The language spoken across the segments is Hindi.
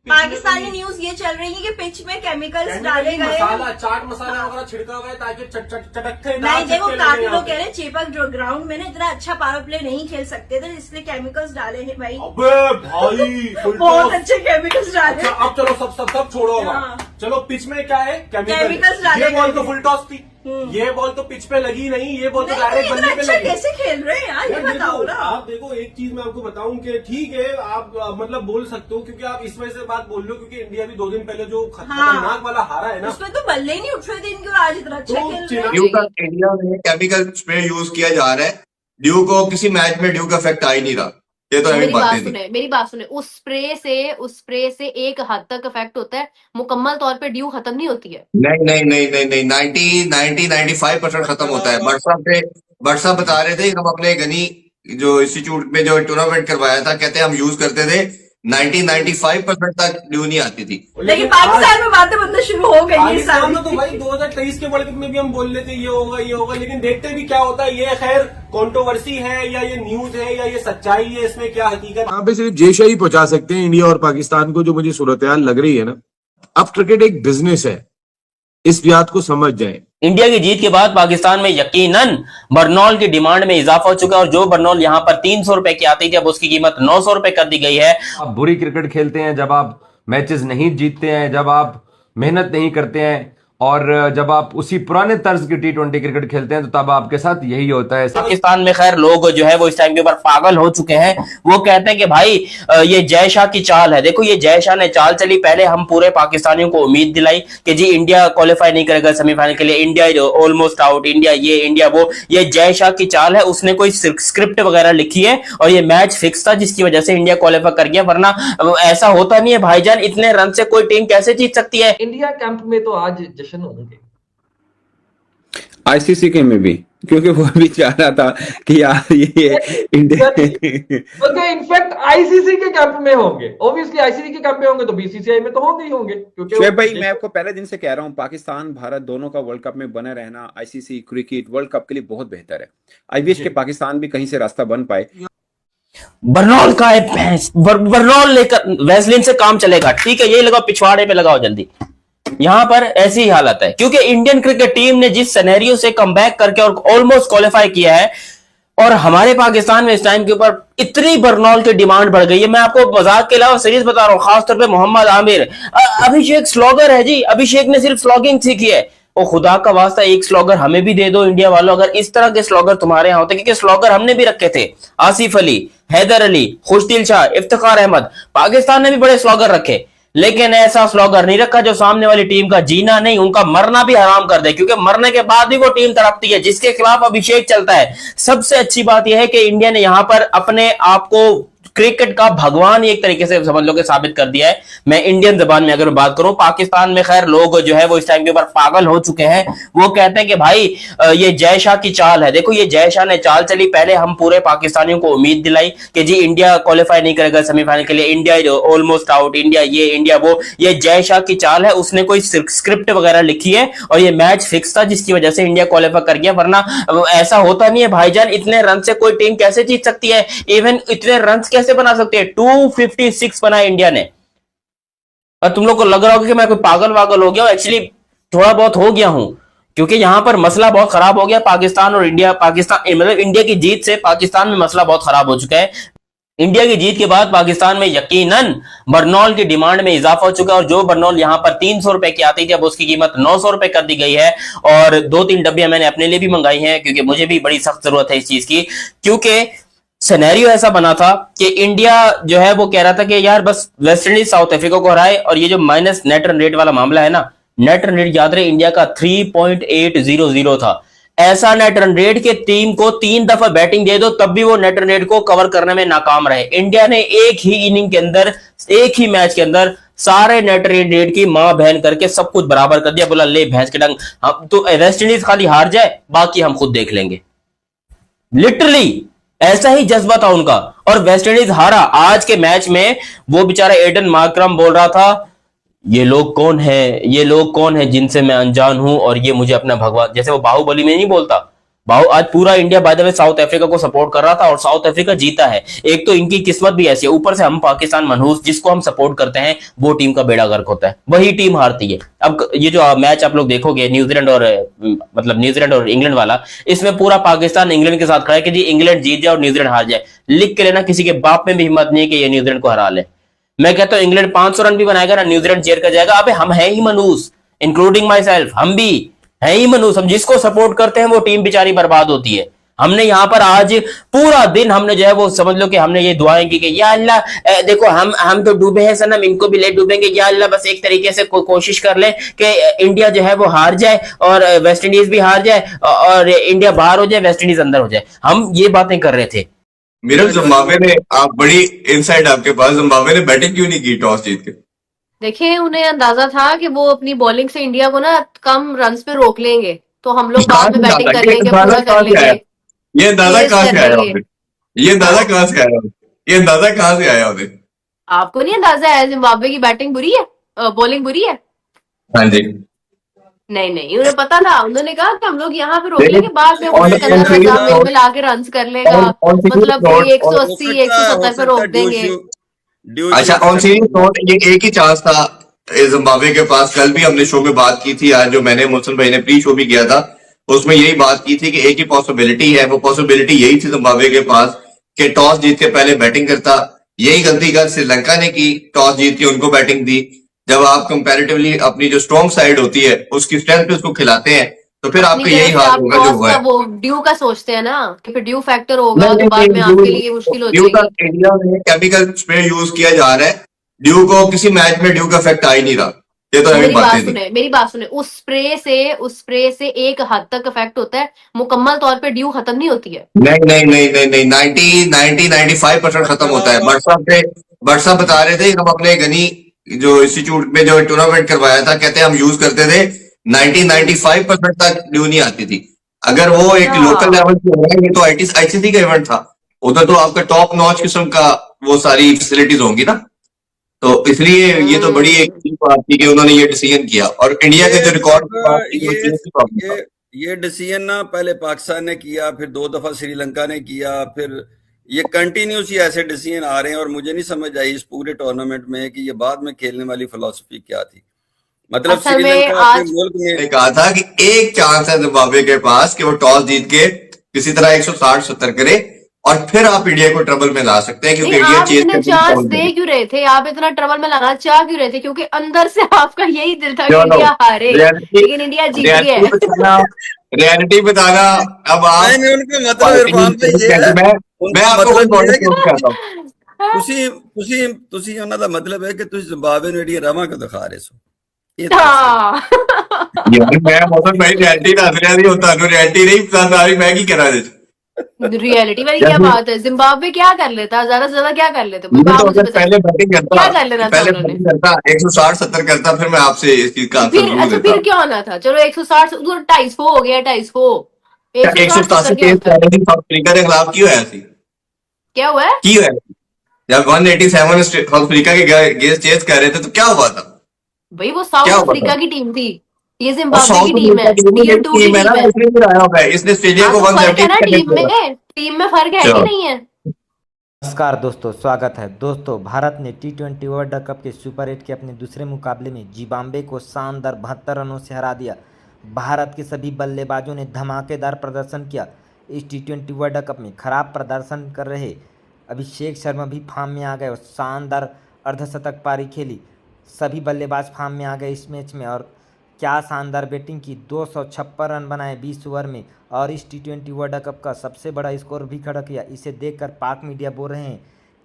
पाकिस्तानी न्यूज ये चल रही है कि पिच में केमिकल्स डाले गए, मसाला चाट मसाला वगैरह छिड़का गया ताकि चटकते नहीं। देखो काफी लोग कह रहे हैं चेपक जो ग्राउंड में ना इतना अच्छा पावर प्ले नहीं खेल सकते थे, इसलिए केमिकल्स डाले हैं भाई। अबे भाई बहुत अच्छे केमिकल्स डाले। अच्छा, अब चलो सब छोड़ो। हाँ। चलो पिच में क्या है, केमिकल्स डाले। ये बॉल तो फुल टॉस थी, ये बॉल तो पिच पे लगी नहीं, ये बॉल तो डायरेक्ट बल्ले पे लगी। कैसे खेल रहे हैं यार, ये बताओ ना। आप देखो एक चीज मैं आपको बताऊं कि ठीक है आप मतलब बोल सकते हो, क्योंकि आप इस वजह से बात बोल रहे हो क्योंकि इंडिया भी 2 दिन पहले जो खतरनाक वाला हारा है ना, उसमें तो बल्ले ही नहीं उठ रहे थे इनके, और आज इतना अच्छा खेल रहे हैं। ड्यू का इंडिया में केमिकल स्प्रे यूज किया जा रहा है, ड्यू को किसी मैच में ड्यू का इफेक्ट आ ही नहीं रहा। ये तो मेरी बात सुने, उस स्प्रे से एक हद तक इफेक्ट होता है, मुकम्मल तौर पे ड्यू खत्म नहीं होती है। नहीं 90-95% खत्म होता है। बट साहब बता रहे थे, हम अपने गनी जो इंस्टीट्यूट में जो टूर्नामेंट करवाया था, कहते हैं हम यूज करते थे 90-95% तक ड्यू नहीं आती थी। लेकिन पाकिस्तान में बातें बनना शुरू हो गई है। पाकिस्तान में तो भाई 2023 के वर्ल्ड कप में भी हम बोल लेते ये होगा, लेकिन देखते भी क्या होता है। ये खैर कंट्रोवर्सी है या ये न्यूज है या ये सच्चाई है, इसमें क्या हकीकत। वहां पे सिर्फ जय शाही पहुंचा सकते हैं इंडिया और पाकिस्तान को, जो मुझे सूरत हाल लग रही है ना। अब क्रिकेट एक बिजनेस है, इस बात को समझ जाए। इंडिया की जीत के बाद पाकिस्तान में यकीनन बर्नॉल की डिमांड में इजाफा हो चुका है और जो बर्नॉल यहां पर 300 रुपए की आती थी, अब उसकी कीमत 900 रुपए कर दी गई है। आप बुरी क्रिकेट खेलते हैं जब आप मैचेस नहीं जीतते हैं, जब आप मेहनत नहीं करते हैं, और जब आप उसी पुराने तर्ज की T20 क्रिकेट खेलते हैं, तो तब आपके साथ यही होता है। पाकिस्तान में खैर लोग जो है वो इस टाइम के ऊपर पागल हो चुके हैं। वो कहते हैं कि भाई ये जय शाह की चाल है। देखो ये जय शाह ने चाल चली, पहले हम पूरे पाकिस्तानियों को उम्मीद दिलाई कि जी इंडिया क्वालिफाई नहीं करेगा सेमीफाइनल के लिए, इंडिया ऑलमोस्ट आउट, इंडिया ये इंडिया वो। ये जय शाह की चाल है, उसने कोई स्क्रिप्ट वगैरह लिखी है और ये मैच फिक्स था जिसकी वजह से इंडिया क्वालिफाई कर गया, वरना ऐसा होता नहीं है भाईजान। इतने रन से कोई टीम कैसे जीत सकती है? इंडिया कैंप में तो आज जश्न होंगे, आईसीसी के में भी, क्योंकि वो भी चाह रहा था कि यार ये इंडिया इनफैक्ट आईसीसी के कैंप में होंगे। ऑब्वियसली आईसीसी के कैंप में होंगे तो बीसीसीआई में तो होंगे ही होंगे, क्योंकि शोएब भाई मैं आपको पहले दिन से कह रहा हूँ, पाकिस्तान भारत दोनों का वर्ल्ड कप में बने रहना आईसीसी क्रिकेट वर्ल्ड कप के लिए बहुत बेहतर है। आई विश के पाकिस्तान भी कहीं से रास्ता बन पाए। बर्नॉल का है भैंस, बर्नॉल लेकर वैसलिन से काम चलेगा, ठीक है? ये लगाओ पिछवाड़े पे, लगाओ जल्दी। यहां पर ऐसी ही हालत है क्योंकि इंडियन क्रिकेट टीम ने जिस सिनेरियो से कमबैक करके और ऑलमोस्ट क्वालिफाई किया है, और हमारे पाकिस्तान में इस टाइम के ऊपर इतनी बर्नॉल की डिमांड बढ़ गई है। मैं आपको मजाक के अलावा सीरियस बता रहा हूं, खासतौर पे मोहम्मद आमिर। अभिषेक स्लॉगर है जी, अभिषेक ने सिर्फ स्लॉगिंग सीखी है। और खुदा का वास्ता एक स्लॉगर हमें भी दे दो इंडिया वालों, अगर इस तरह के स्लॉगर तुम्हारे यहां होते, क्योंकि स्लॉगर हमने भी रखे थे, आसिफ अली, हैदर अली, खुशदिल शाह, इफ्तिखार अहमद, पाकिस्तान ने भी बड़े स्लॉगर रखे, लेकिन ऐसा स्लॉगर नहीं रखा जो सामने वाली टीम का जीना नहीं, उनका मरना भी हराम कर दे, क्योंकि मरने के बाद भी वो टीम तड़पती है जिसके खिलाफ अभिषेक चलता है। सबसे अच्छी बात यह है कि इंडिया ने यहां पर अपने आप को क्रिकेट का भगवान एक तरीके से समझ लो कि साबित कर दिया है। मैं इंडियन जबान में अगर बात करूं, पाकिस्तान में खैर लोग जो है वो इस टाइम के ऊपर पागल हो चुके हैं। वो कहते हैं कि भाई ये जय शाह की चाल है। देखो ये जय शाह ने चाल चली, पहले हम पूरे पाकिस्तानियों को उम्मीद दिलाई कि जी इंडिया क्वालिफाई नहीं करेगा सेमीफाइनल के लिए, इंडिया ऑलमोस्ट आउट, इंडिया ये इंडिया वो। ये जय शाह की चाल है, उसने कोई स्क्रिप्ट वगैरह लिखी है और ये मैच फिक्स था जिसकी वजह से इंडिया क्वालिफाई कर गया, वरना ऐसा होता नहीं है भाईजान। इतने रन से कोई टीम कैसे जीत सकती है? इवन इतने रन कैसे बना सकते हैं? 256 बना इंडिया ने। और तुम लोग को लग रहा होगा कि मैं कोई पागल वागल हो गया हूं, एक्चुअली थोड़ा बहुत हो गया हूं, क्योंकि यहां पर मसला बहुत खराब हो गया। पाकिस्तान और इंडिया, पाकिस्तान मतलब इंडिया की जीत से पाकिस्तान में मसला बहुत खराब हो चुका है। इंडिया की जीत के बाद पाकिस्तान में यकीनन बर्नॉल की डिमांड में इजाफा हो चुका है और जो बर्नॉल यहां पर 300 रुपए की आती थी, अब उसकी कीमत 900 रुपए कर दी गई है। और 2-3 डब्बियां मैंने अपने लिए भी मंगाई हैं, क्योंकि मुझे भी बड़ी सख्त जरूरत है इस चीज की, क्योंकि सिनेरियो ऐसा बना था कि इंडिया जो है वो कह रहा था कि यार बस वेस्ट इंडीज साउथ अफ्रीका को हराए, और ये जो माइनस नेट रन रेट वाला मामला है ना, नेट रन रेट याद रहे इंडिया का 3.800 था। ऐसा नेट रन रेट के टीम को 3 दफा बैटिंग दे दो तब भी वो नेट रन रेट को कवर करने में नाकाम रहे। इंडिया ने एक ही इनिंग के अंदर, एक ही मैच के अंदर सारे नेट रन रेट की मां बहन करके सब कुछ बराबर कर दिया। बोला ले भैंस के डंग, हम तो वेस्ट इंडीज खाली हार जाए बाकी हम खुद देख लेंगे। लिटरली ऐसा ही जज्बा था उनका, और वेस्ट इंडीज हारा। आज के मैच में वो बेचारा एडन मार्करम बोल रहा था, ये लोग कौन है, ये लोग कौन है जिनसे मैं अनजान हूं और ये मुझे अपना भगवान, जैसे वो बाहुबली में नहीं बोलता, भाव आज पूरा India by the way south Africa को सपोर्ट कर रहा था और साउथ अफ्रीका जीता है। एक तो इनकी किस्मत भी ऐसी है, ऊपर से हम पाकिस्तान मनहूस जिसको हम सपोर्ट करते हैं वो टीम का बेड़ा गर्क होता है, वही टीम हारती है। अब ये जो मैच आप लोग देखोगे न्यूजीलैंड और इंग्लैंड वाला, इसमें पूरा पाकिस्तान इंग्लैंड के साथ खड़ा है कि जी इंग्लैंड जीत जाए और न्यूजीलैंड हार जाए। लिख के लेना, किसी के बाप में भी हिम्मत नहीं है कि ये न्यूजीलैंड को हरा ले। मैं कहता हूं इंग्लैंड 500 रन भी बनाएगा ना, न्यूजीलैंड चेयर कर जाएगा। अबे हम है ही मनहूस, इंक्लूडिंग माई सेल्फ, हम भी है ही मनहूस। हम जिसको सपोर्ट करते हैं वो टीम बेचारी बर्बाद होती है। हमने यहाँ पर आज पूरा दिन हमने जो है वो समझ लो कि हमने ये दुआएं की कि या अल्लाह देखो हम तो डूबे हैं सनम, इनको भी ले डूबेंगे, या अल्लाह बस एक तरीके से कोशिश कर ले कि इंडिया जो है वो हार जाए और वेस्ट इंडीज भी हार जाए और इंडिया बाहर हो जाए, वेस्ट इंडीज अंदर हो जाए। हम ये बातें कर रहे थे। मेरा जिम्बाब्वे ने, आप बड़ी इनसाइड आपके पास, जिम्बाब्वे ने बैटिंग क्यों नहीं की टॉस जीत के? देखिए उन्हें अंदाजा था कि वो अपनी बॉलिंग से इंडिया को ना कम रन्स पे रोक लेंगे, तो हम लोग बाद में बैटिंग कर लेंगे, पूरा कर लेंगे। ये अंदाजा तेज कहाँ कर से आया लेंगे। उन्हें? ये अंदाजा कहाँ से आया उन्हें? ये अंदाजा कहाँ से आया उन्हें? आपको नहीं अंदाजा है जिम्बाब्वे की बैटिंग बुरी है, बॉलिंग बुरी है? हाँ जी। नहीं, उन्हें पता था। उन्होंने कहा कि हम लोग यहाँ पे रोक लेकिन लेंगे, बाद में वो on- Sikandar on serious Raza note- मिला के रन कर लेगा, on serious मतलब note- कोई 180 170 पे रोक देंगे। अच्छा, ऑन सीरीज नोट, ये एक ही चांस था जिम्बाब्वे के पास। कल भी हमने शो में बात की थी, आज जो मैंने मुहसिन भाई ने प्री शो भी किया था उसमें यही बात की थी कि एक ही पॉसिबिलिटी है, वो पॉसिबिलिटी यही थी जिम्बाब्वे के पास कि टॉस जीत के पहले बैटिंग करता। यही गलती कल श्रीलंका ने की, टॉस जीत के उनको बैटिंग दी। जब आप कंपैरेटिवली अपनी जो स्ट्रॉन्ग साइड होती है उसकी स्ट्रेंथ पे उसको खिलाते हैं तो फिर आपका यही हाल आप होगा जो टॉस हुआ का है। वो ड्यू का सोचते हैं ना कि फिर ड्यू फैक्टर होगा तो बाद में आपके लिए मुश्किल हो ड्यू का जाएगी। इंडिया में केमिकल स्प्रे यूज किया जा रहा है, ड्यू को किसी मैच में ड्यू का इफेक्ट आ ही नहीं रहा। ये तो मेरी बात बातें थी। सुने, मेरी बात सुने, उस स्प्रे से एक हद तक इफेक्ट होता है, मुकम्मल तौर पे ड्यू खत्म नहीं होती है। नहीं 90-95% खत्म होता है। बरसात बता रहे थे, हम अपने गनी जो इंस्टीट्यूट में जो टूर्नामेंट करवाया था, कहते हैं हम यूज करते थे 90-95% तक ड्यू नहीं आती थी। अगर वो एक अच्छा। लोकल लेवल पे हो रहा है, ये तो आईसीसी का इवेंट था, उधर तो आपका टॉप नॉच किस्म का वो सारी फैसिलिटीज होंगी ना, तो इसलिए ये तो बड़ी एक बात थी कि उन्होंने ये डिसीजन किया। और इंडिया के जो रिकॉर्ड, ये डिसीजन ना पहले पाकिस्तान ने किया, फिर 2 दफा श्रीलंका ने किया, फिर ये कंटिन्यूस ही ऐसे डिसीजन आ रहे हैं और मुझे नहीं समझ आई इस पूरे टूर्नामेंट में कि ये बाद में खेलने वाली फिलॉसफी क्या थी। मतलब असल में श्रीलंका आज अपने मुल्क में कहा था कि एक चांस है जिम्बाब्वे के पास कि वो टॉस जीत के किसी तरह 160-70 करे और फिर आप इंडिया को ट्रबल में ला सकते हैं, क्योंकि नहीं, इंडिया आप चेज इतने चांस दे क्यों रहे थे? आप इतना ट्रबल में लाना चाह क्यों रहे थे? क्योंकि अंदर से आपका यही दिल था कि इंडिया हारे, लेकिन इंडिया जीत गया। रियलिटी बताना। अब आप नहीं, उनका मतलब इरफान भाई ये है, मैं आपको मतलब ये है कि करता हूँ। ਤੁਸੀਂ ਉਹਨਾਂ ਦਾ ਮਤਲਬ ਹੈ ਕਿ ਤੁਸੀਂ ਜ਼ਿੰਬਾਬਵੇ ਨੂੰ ਜਿਹੜੀ ਰਵਾਂ ਕੋ ਦਿਖਾ ਰਹੇ ਸੋ ਇਹ ਤਾਂ हाँ। यार मैं मौसम भाई रियलिटी दस रहा नहीं होता, रियलिटी नहीं पसंद आ रही, मैं की करा दे। रियलिटी वाली क्या बात है? जिम्बाब्वे क्या कर लेता, ज्यादा से ज्यादा क्या कर लेते? मुझे आप तो मुझे अगर बताइए। पहले बैटिंग करता, क्या कर लेना था पहले उन्होंने? बैटिंग करता 160-70 करता, फिर मैं आपसे इस चीज का आंसर फिर जरूर अच्छा, देता। फिर क्या होना था? चलो 160 उधर 250 हो गया, 250 187 क्या होता है? साउथ अफ्रीका के खिलाफ क्यों है ऐसी क्या हुआ है? क्यों है? जब 187 साउथ अफ्रीका के अगेंस्ट चेस कर रहे थे तो क्या हुआ था? भाई वो साउथ क्या हुआ अफ्रीका था? की टीम थी, ये और जिम्बाब्वे साउथ की टीम है, अफ्रीका की टीयर 2 की टीम है ना, टीम है। इसलिए फिर आया होगा, इसने ऑस्ट्रेलिया हाँ को तो फर्क है ना 178 टीम में फर्क है कि नहीं है? नमस्कार दोस्तों, स्वागत है दोस्तों। भारत ने T20 वर्ल्ड कप के सुपर 8 के अपने दूसरे मुकाबले में जिम्बाब्वे को शानदार 72 रनों से हरा दिया। भारत के सभी बल्लेबाजों ने धमाकेदार प्रदर्शन किया। इस T20 वर्ल्ड कप में खराब प्रदर्शन कर रहे अभिषेक शर्मा भी फॉर्म में आ गए और शानदार अर्धशतक पारी खेली। सभी बल्लेबाज फॉर्म में आ गए इस मैच में और क्या शानदार बैटिंग की। 256 रन बनाए 20 ओवर में और इस T20 वर्ल्ड कप का सबसे बड़ा स्कोर भी खड़ा किया। इसे देखकर पाक मीडिया बोल रहे हैं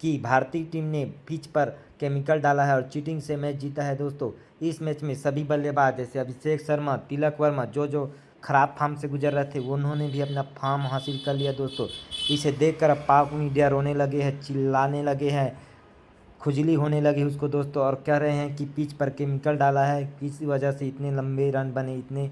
कि भारतीय टीम ने पिच पर केमिकल डाला है और चीटिंग से मैच जीता है। दोस्तों इस मैच में सभी बल्लेबाज जैसे अभिषेक शर्मा, तिलक वर्मा जो खराब फॉर्म से गुजर रहे थे उन्होंने भी अपना फॉर्म हासिल कर लिया। दोस्तों इसे देखकर अब पाक मीडिया रोने लगे हैं, चिल्लाने लगे हैं, खुजली होने लगी उसको दोस्तों, और कह रहे हैं कि पिच पर केमिकल डाला है, किसी वजह से इतने लंबे रन बने, इतने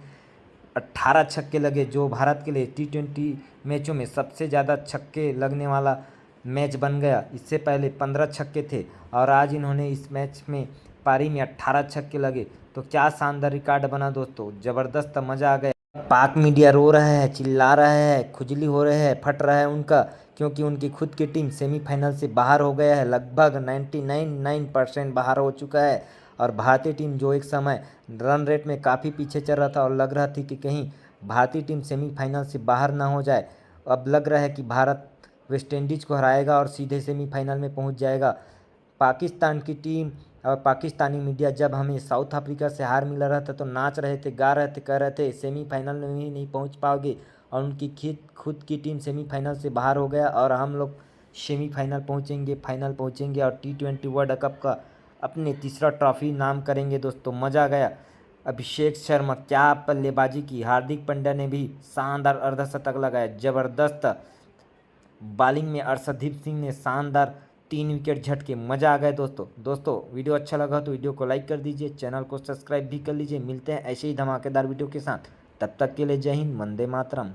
18 छक्के लगे जो भारत के लिए T20 मैचों में सबसे ज़्यादा छक्के लगने वाला मैच बन गया। इससे पहले 15 छक्के थे और आज इन्होंने इस मैच में पारी में 18 छक्के लगे। तो क्या शानदार रिकॉर्ड बना दोस्तों, ज़बरदस्त मज़ा आ गया। पाक मीडिया रो रहा है, चिल्ला रहा है, खुजली हो रहे है, फट रहा है उनका, क्योंकि उनकी खुद की टीम सेमीफाइनल से बाहर हो गया है। लगभग 99% बाहर हो चुका है। और भारतीय टीम जो एक समय रन रेट में काफ़ी पीछे चल रहा था और लग रहा थी कि कहीं भारतीय टीम सेमीफाइनल से बाहर ना हो जाए, अब लग रहा है कि भारत वेस्ट इंडीज़ को हराएगा और सीधे सेमीफाइनल में पहुंच जाएगा। पाकिस्तान की टीम और पाकिस्तानी मीडिया जब हमें साउथ अफ्रीका से हार मिला रहा था तो नाच रहे थे, गा रहे थे, कह रहे थे सेमीफाइनल में भी नहीं पहुंच पाओगे, और उनकी खुद की टीम सेमीफाइनल से बाहर हो गया और हम लोग सेमीफाइनल पहुंचेंगे, फाइनल पहुंचेंगे और T20 वर्ल्ड कप का अपने तीसरा ट्रॉफी नाम करेंगे। दोस्तों मज़ा आ गया। अभिषेक शर्मा क्या बल्लेबाजी की, हार्दिक पांड्या ने भी शानदार अर्धशतक लगाया, ज़बरदस्त बॉलिंग में अर्शदीप सिंह ने शानदार 3 विकेट झटके, मज़ा आ गया। दोस्तों वीडियो अच्छा लगा तो वीडियो को लाइक कर दीजिए, चैनल को सब्सक्राइब भी कर लीजिए। मिलते हैं ऐसे ही धमाकेदार वीडियो के साथ, तब तक के लिए जय हिंद, वंदे मातरम।